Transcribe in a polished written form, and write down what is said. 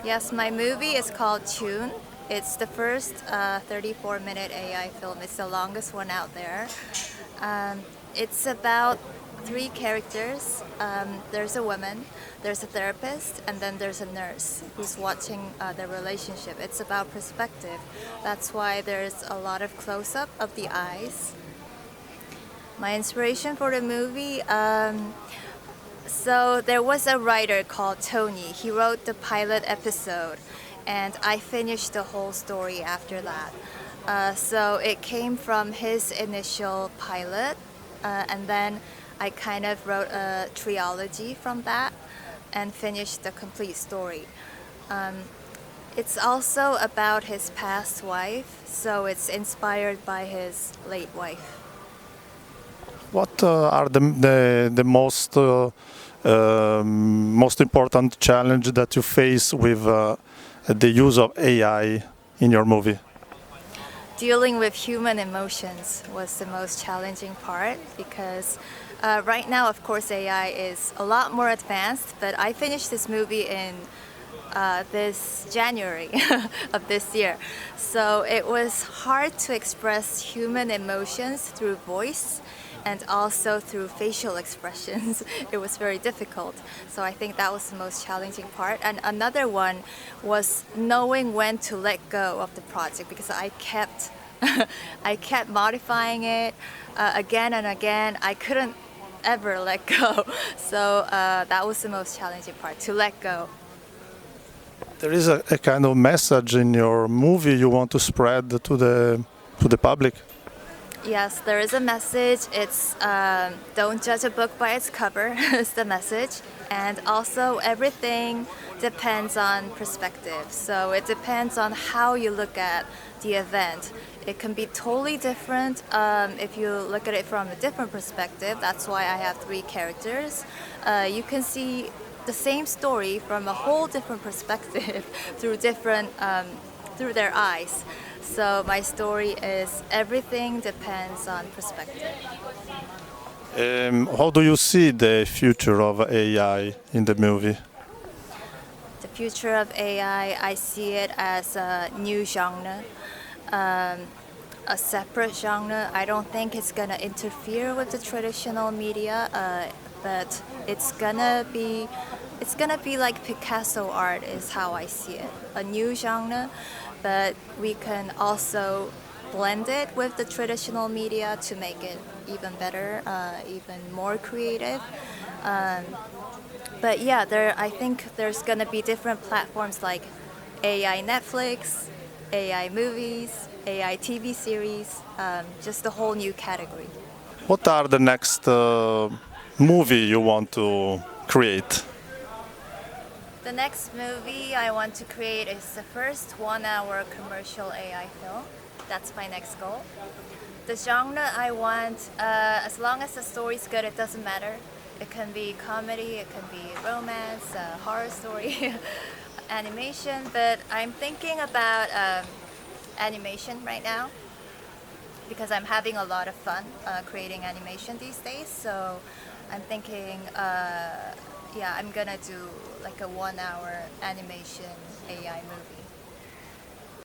Yes, my movie is called Choon. It's the first 34-minute AI film. It's the longest one out there. Um, it's about three characters. There's a woman, there's a therapist, and then there's a nurse who's watching their relationship. It's about perspective. That's why there's a lot of close-up of the eyes. My inspiration for the movie, so there was a writer called Tony. He wrote the pilot episode, and I finished the whole story after that. So it came from his initial pilot, and then I kind of wrote a trilogy from that and finished the complete story. It's also about his past wife, so it's inspired by his late wife. What are the most important challenge that you face with the use of AI in your movie? Dealing with human emotions was the most challenging part because right now, of course, AI is a lot more advanced, but I finished this movie in this January of this year. So it was hard to express human emotions through voice and also through facial expressions. It was very difficult. So I think that was the most challenging part. And another one was knowing when to let go of the project because I kept I kept modifying it again and again. I couldn't ever let go. So that was the most challenging part, to let go. There is a kind of message in your movie you want to spread to the public. Yes, there is a message. It's don't judge a book by its cover is the message. And also everything depends on perspective. So it depends on how you look at the event. It can be totally different if you look at it from a different perspective. That's why I have three characters. You can see the same story from a whole different perspective through their eyes. So my story is everything depends on perspective. How do you see the future of AI in the movie? The future of AI, I see it as a new genre, a separate genre. I don't think it's gonna interfere with the traditional media, but it's gonna be like Picasso art is how I see it. A new genre, but we can also blend it with the traditional media to make it even better, even more creative. Um, but yeah, I think there's gonna be different platforms like AI Netflix, AI movies, AI TV series, just a whole new category. What are the next movie you want to create? The next movie I want to create is the first 1 hour commercial AI film. That's my next goal. The genre I want, as long as the story's good, it doesn't matter. It can be comedy, it can be romance, horror story, animation, but I'm thinking about animation right now because I'm having a lot of fun creating animation these days. So I'm thinking, yeah, I'm gonna do like a 1 hour animation AI movie.